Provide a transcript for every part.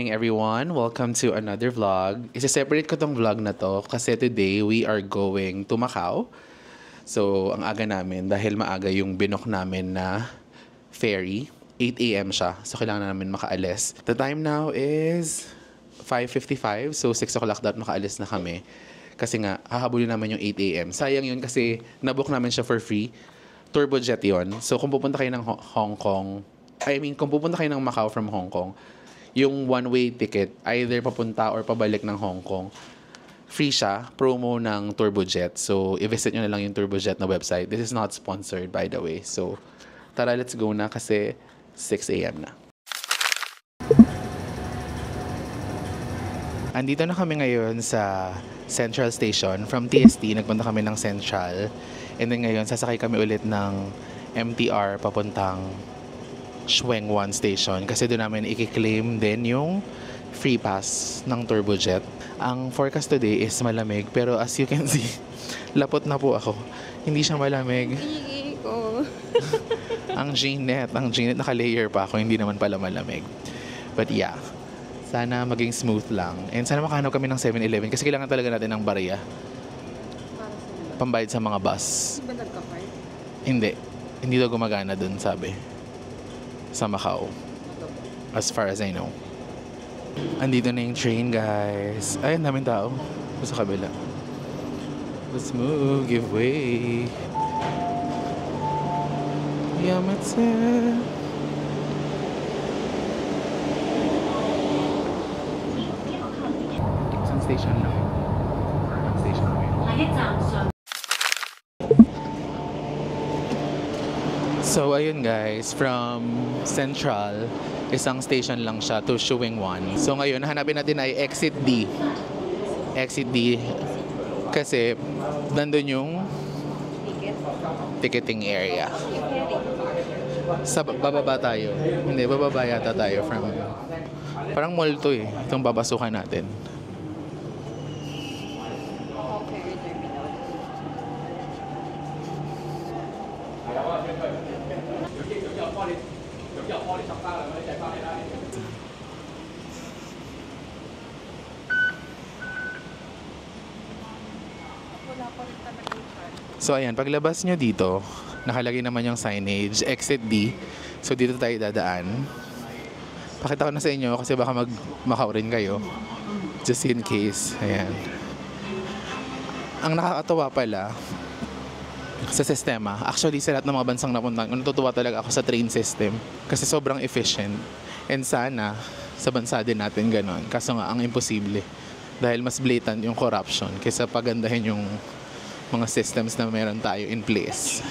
morning everyone! Welcome to another vlog. Isa-separate ko tong vlog na to kasi today we are going to Macau. So, ang aga namin dahil maaga yung binok namin na ferry. 8 AM siya. So, kailangan namin makaalis. The time now is 5:55. So, 6 o'clock dapat makaalis na kami. Kasi nga, hahabulin namin yung 8 AM. Sayang yun kasi nabook namin siya for free. Turbojet yon. So, kung pupunta kayo ng kung pupunta kayo ng Macau from Hong Kong, yung one-way ticket, either papunta or pabalik ng Hong Kong, free siya, promo ng Turbojet. So, i-visit nyo na lang yung Turbojet na website. This is not sponsored, by the way. So, tara, let's go na kasi 6 AM na. Andito na kami ngayon sa Central Station. From TST, nagpunta kami ng Central. And then ngayon, sasakay kami ulit ng MTR papuntang Shuang Wan Station kasi doon namin i-claim din yung free pass ng Turbojet. Ang forecast today is malamig pero as you can see, lapot na po ako. Hindi siya malamig. Ang Jeanette naka-layer pa ako, hindi naman pala malamig. But yeah, sana maging smooth lang. And sana makahanap kami ng 7-Eleven kasi kailangan talaga natin ng barya. Pambayad sa mga bus. Hindi daw gumagana dun, sabi. Sa Macau. As far as I know. Andito na yung train, guys. Ay, ang daming tao. Sa kabila. Let's move. Give way. Yamatse. Isang station lang. Station lang. So, ayun guys, from Central, isang station lang siya to Shuang Wan. So, ngayon, hanapin natin ay Exit D. Exit D. Kasi, nandun yung ticketing area. Bababa tayo. Hindi, bababa yata tayo from... Parang mall to eh. Itong babasukan natin. So ayan, paglabas nyo dito, nakalagay naman yung signage, Exit D. So dito tayo dadaan. Pakita ko na sa inyo kasi baka mag-Macau rin kayo. Just in case. Ayan. Ang nakakatawa pala sa sistema, actually sa lahat ng mga bansang napunta, natutuwa talaga ako sa train system kasi sobrang efficient. And sana sa bansa din natin ganon. Kaso nga, ang imposible. Dahil mas blatant yung corruption kaysa pagandahin yung mga systems na meron tayo in place.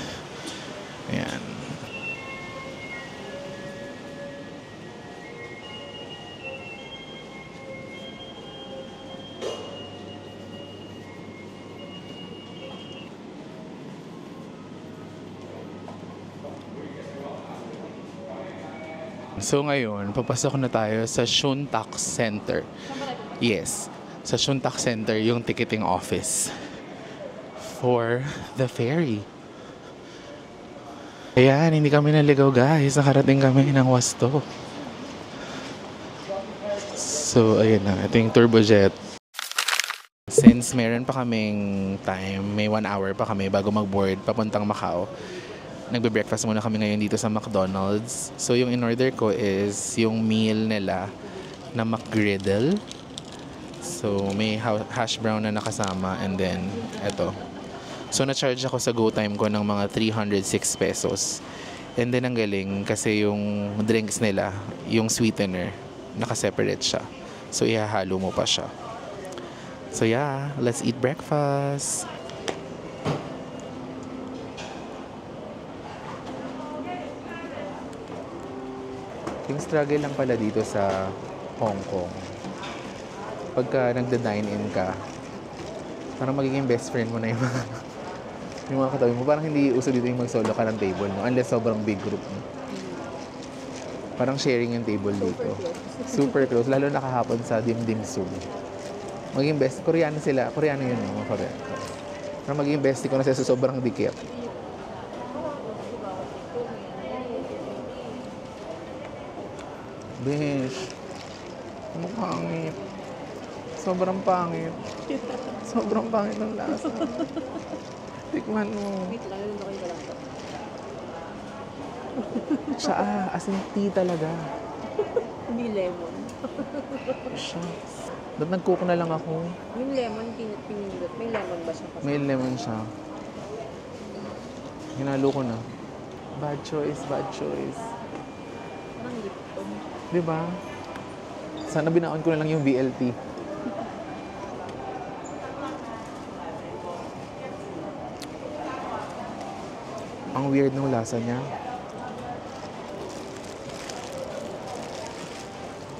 Ayan. So ngayon, papasok na tayo sa Shun Tak Center. Yes, sa Shun Tak Center yung ticketing office for the ferry. Ayan, hindi kami naligaw guys. Nakarating kami ng Wasto. So, ayan na. Ito yung Turbojet. Since meron pa kaming time, may 1 hour pa kami bago mag-board papuntang Macau, nagbe-breakfast muna kami ngayon dito sa McDonald's. So, yung in-order ko is yung meal nila na McGriddle. So, may hash brown na nakasama and then, eto. So, na-charge ako sa GoTime ko ng mga 306 pesos. And then, ang galing kasi yung drinks nila, yung sweetener, naka-separate siya. So, ihahalo mo pa siya. So, yeah, let's eat breakfast. Yung struggle lang pala dito sa Hong Kong. Pagka nagda-dine-in ka, parang magiging best friend mo na yung mga katabi mo. Parang hindi uso dito yung mag-solo ka ng table, no? Unless sobrang big group, no? Parang sharing yung table dito. Super close. Lalo nakahapon sa Dim Dim Sum. Maging best. Koreano sila. Koreano yun, no? Mga Koreano. Parang maging bestie ko na sila sa sobrang dikit. Bish. Ang pangit. Sobrang pangit. Sobrang pangit ng lasa. Tikman mo. Wait lang, yung ko lang to. Siya, as in tea talaga. Hindi lemon. Shucks. Ba't nag-cook na lang ako? Yung lemon, pinindot. May lemon ba siya? May lemon siya. Hinalo ko na. Bad choice, bad choice. Parang Lipton. Diba? Sana binaon ko na lang yung BLT. Ang weird ng lasa niya.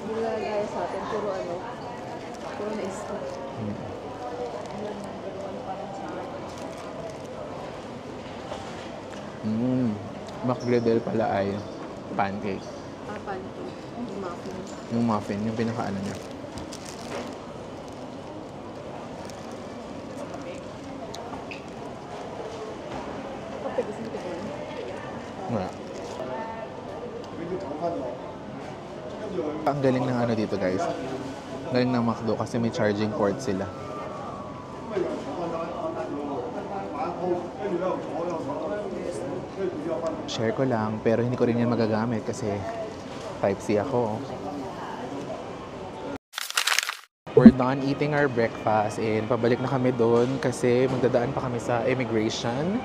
Hindi lalagaya sa atin. Puro ano. Puro na-stop. Macgredel pala ay pancake. Pancake. Yung muffin. Yung muffin, yung pinakaano niya. Kape, gusto mo tignan? Wala. Ang galing ng ano dito guys. Galing ng McDo kasi may charging port sila. Share ko lang, pero hindi ko rin yan magagamit kasi type C ako. We're done eating our breakfast and pabalik na kami doon kasi magdadaan pa kami sa immigration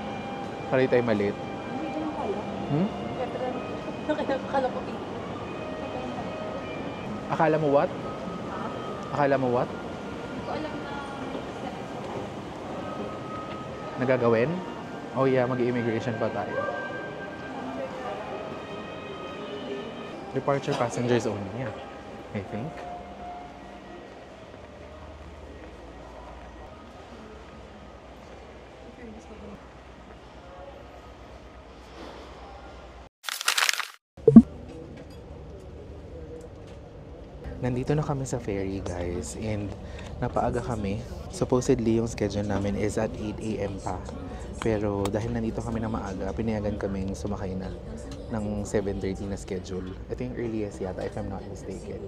para di tayo malit. Hindi ko lang pala. Kaya akala ko Akala mo what? Akala mo what? Hindi ko alam na Nagagawin? Oh yeah, mag-immigration pa tayo. Departure passengers only, yeah. I think. Nandito na kami sa ferry, guys, and napaaga kami. Supposedly, yung schedule namin is at 8 a.m. pa. Pero dahil nandito kami na maaga, pinayagan kaming sumakay na ng 7:30 na schedule. Ito yung earliest yata, if I'm not mistaken.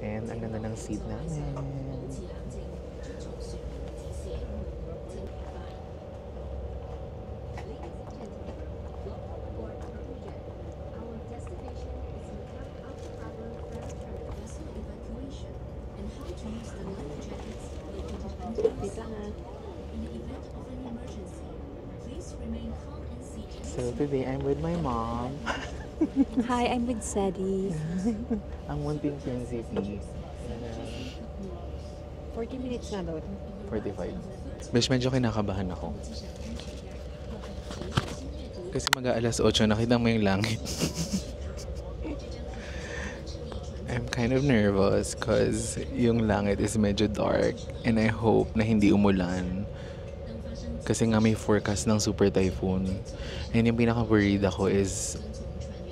And ang ganda ng seat namin. Dito na. So today, I'm with my mom. Hi, I'm with Sadie. Ang munting prinsipy. 40 minutes na doon. 45. Besh, medyo kinakabahan ako. Kasi mag-aalas 8, nakita mo yung langit. I'm kind of nervous because yung langit is medyo dark and I hope na hindi umulan. Kasi nga may forecast ng super typhoon. And yung pinaka-worried ako is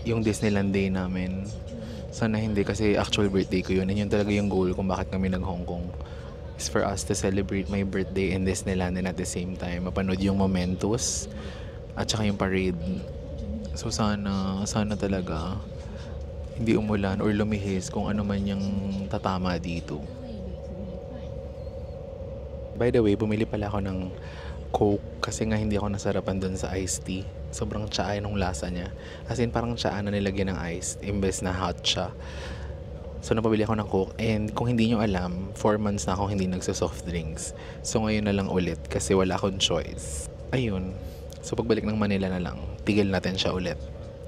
yung Disneyland Day namin. Sana hindi kasi actual birthday ko yun. And yun talaga yung goal kung bakit kami nag-Hong Kong. Is for us to celebrate my birthday in Disneyland and at the same time mapanood yung Momentos at saka yung parade. So sana talaga hindi umulan or lumihis kung ano man yung tatama dito. By the way, bumili pala ako ng Coke kasi nga hindi ako nasarapan dun sa iced tea. Sobrang tsaa nung lasa niya. As in parang tsaa na nilagyan ng ice imbes na hot siya. So napabili ako ng Coke and kung hindi nyo alam, 4 months na ako hindi nagsa-soft drinks. So ngayon na lang ulit kasi wala akong choice. Ayun. So pagbalik ng Manila na lang, tigil natin siya ulit.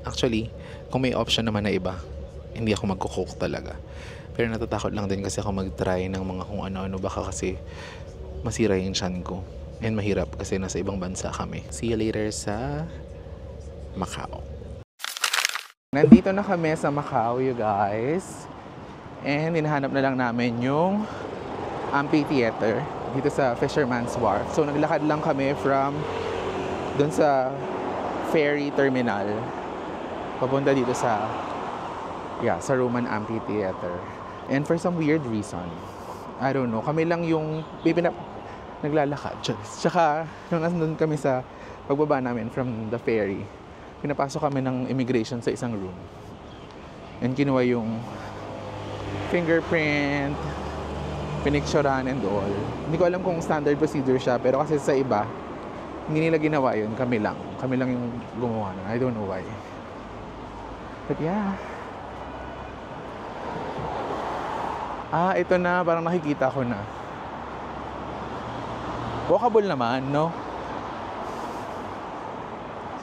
Actually, kung may option naman na iba, hindi ako magko-Coke talaga. Pero natatakot lang din kasi ako mag-try ng mga kung ano-ano baka kasi masira yung tiyan ko. And mahirap kasi nasa ibang bansa kami. See you later sa Macau. Nandito na kami sa Macau, you guys. And hinahanap na lang namin yung amphitheater dito sa Fisherman's Wharf. So naglakad lang kami from dun sa ferry terminal papunta dito sa Roman Amphitheater. And for some weird reason, I don't know, kami lang yung naglalakad. Tsaka nung nandun kami sa pagbaba namin from the ferry, pinapasok kami ng immigration sa isang room. And kinuha yung fingerprint, pinicturean and all. Hindi ko alam kung standard procedure siya, pero kasi sa iba, hindi nila ginawa yun. Kami lang. Kami lang yung gumawa na. I don't know why. But yeah. Ito na. Parang nakikita ko na. Walkable naman, no?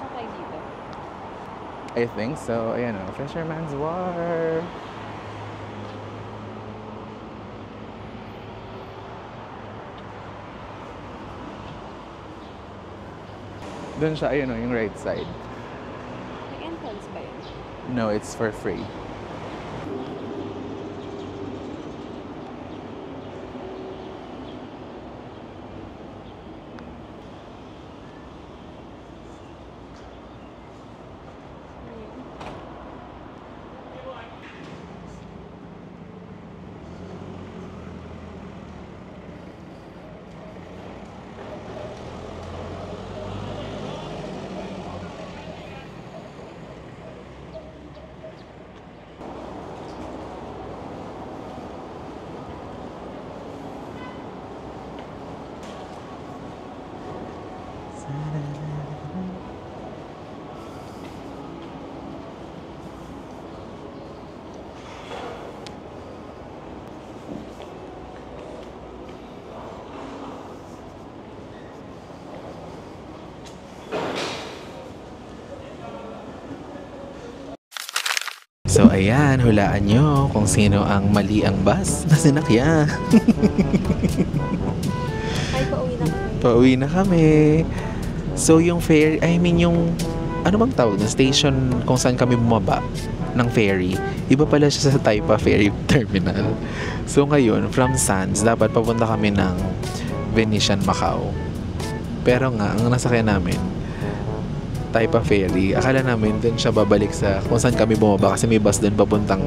Saan tayo dito? I think so. Ayan o. Fisherman's Wharf. Doon siya, ayun o, yung right side. May entrance ba yun? No, it's for free. So ayan, hulaan nyo kung sino ang mali ang bus na sinakyan. Ay, pauwi na kami. Pauwi na kami. So yung ferry, I mean yung, ano bang tawag na station kung saan kami bumaba ng ferry, iba pala siya sa Taipa Ferry Terminal. So ngayon, from Sands, dapat papunta kami ng Venetian Macau. Pero nga, ang nasakyan namin, Taipa Ferry. Akala namin dun siya babalik sa kung saan kami bumaba kasi may bus dun papuntang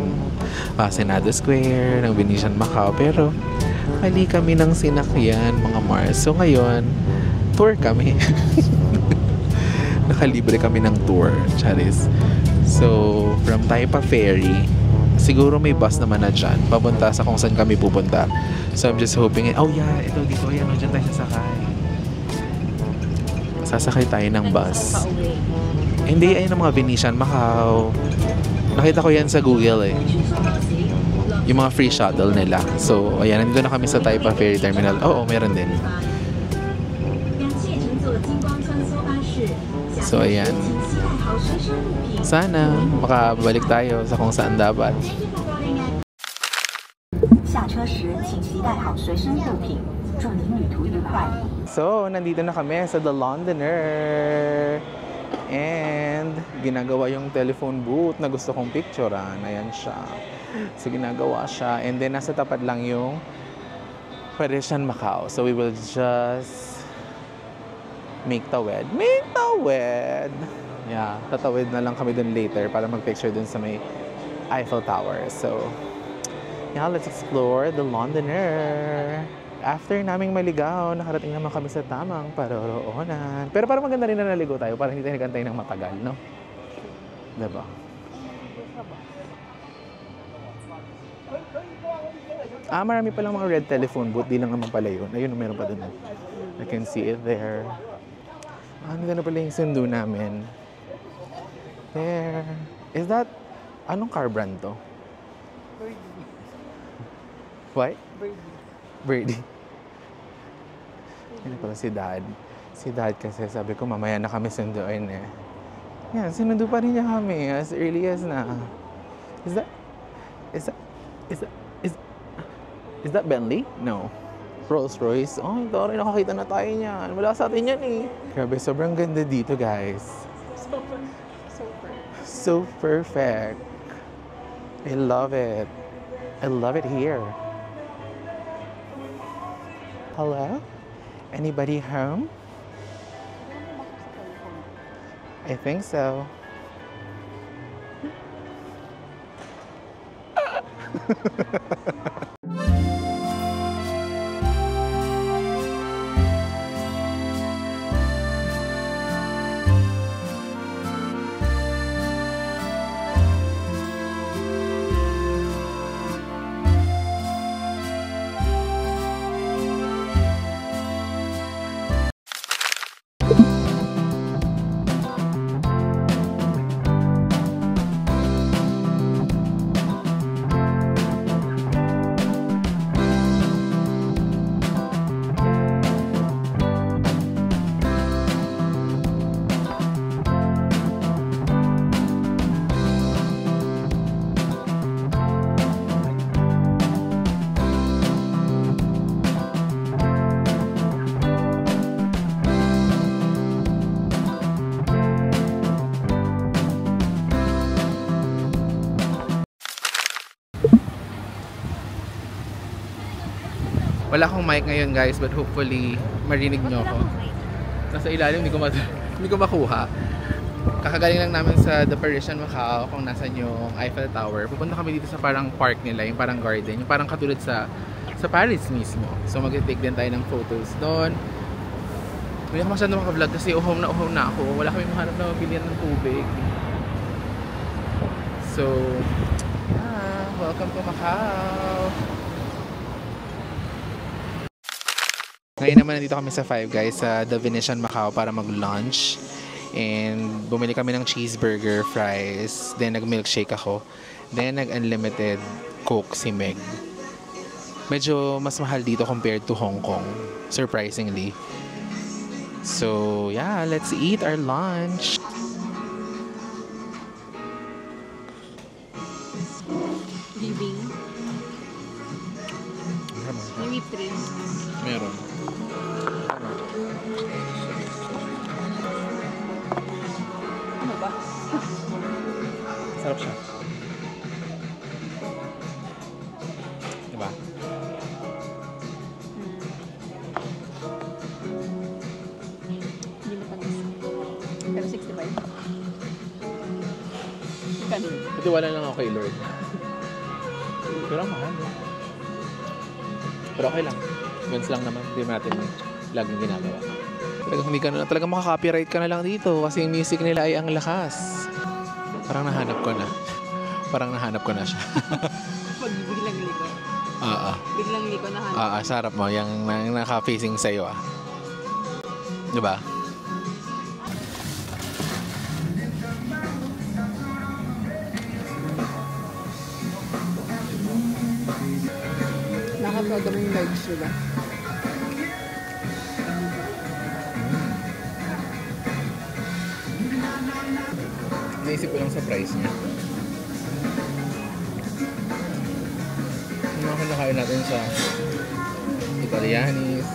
Senado Square, ng Venetian Macau. Pero mali kami ng sinakyan, mga Mars. So ngayon, tour kami. Nakalibre kami ng tour, Charis. So, from Taipa Ferry, siguro may bus naman na dyan, papunta sa kung saan kami pupunta. So, I'm just hoping, oh yeah, ito dito, yan, dyan tayo sasakay. Sasakay tayo ng bus. Pauwi. Hindi, ayun ang mga Venetian Macau. Nakita ko yan sa Google eh. Yung mga free shuttle nila. So, ayan, nandito na kami sa Taipa Ferry Terminal. Oo, meron din. So, ayan. Sana makabalik tayo sa kung saan dapat. 下车时请携带好随身物品，祝您旅途愉快。 So, nandito na kami sa The Londoner. And, ginagawa yung telephone booth na gusto kong picturean. Ayan siya. So, ginagawa siya. And then, nasa tapat lang yung Parisian Macau. So, we will just make tawid. Make tawid! Yeah, tatawid na lang kami dun later para mag-picture dun sa may Eiffel Tower. So, yeah, let's explore The Londoner. After naming maligaw, nakarating naman kami sa tamang paroroonan. Pero parang maganda rin na naligo tayo para hindi tayo nagantay ng matagal, no? Diba? Marami palang mga red telephone booth. Di lang naman pala yun. Ayun, meron pa dun. I can see it there. Nandito na pala yung sundo namin. There. Is that... Anong car brand to? What? Birdie. Yan pala si Dad. Si Dad kasi sabi ko mamaya na kami sunduin eh. Yan, sinundo pa rin niya kami as early as na. Is that Bentley? No. Rolls Royce. Oh, tari, nakakita na tayo niyan. Wala sa atin yan eh. Grabe, sobrang ganda dito guys. So perfect. I love it. I love it here. Hello? Anybody home? I think so. Wala akong mic ngayon guys, but hopefully marinig nyo ako. Nasa ilalim, hindi ko makuha. Kakagaling lang namin sa The Parisian Macao, kung nasan yung Eiffel Tower. Pupunta kami dito sa parang park nila, yung parang garden, yung parang katulad sa Paris mismo. So mag-take din tayo ng photos doon. Hindi ako masyado maka-vlog kasi uhaw na ako. Wala kami mahanap na mabilihan ng tubig. So, welcome to Macau! Ngayon naman nandito kami sa Five Guys sa The Venetian Macao para mag-lunch. And bumili kami ng cheeseburger, fries, then nag-milkshake ako. Then nag-unlimited Coke si Meg. Medyo mas mahal dito compared to Hong Kong, surprisingly. So, yeah, let's eat our lunch. Giving. May whipped cream. Meron. Ano ba? Sarap siya. Diba? Hindi matamis. Pero 65. Kanina. Pati wala lang ako kay Lord. Pero ang mahal. Pero okay lang. Once lang naman. Hindi natin laging ginagawa. Talagang makaka-copyright ka na lang dito kasi yung music nila ay ang lakas. Parang nahanap ko na siya. Pag biglang liko. Oo. Biglang liko na hanap. Sarap mo. Yung naka-facing sa'yo Diba? Nakapagod yung legs, diba? Naisip ko lang sa price niya. Yung mga kinakain natin sa Italianis,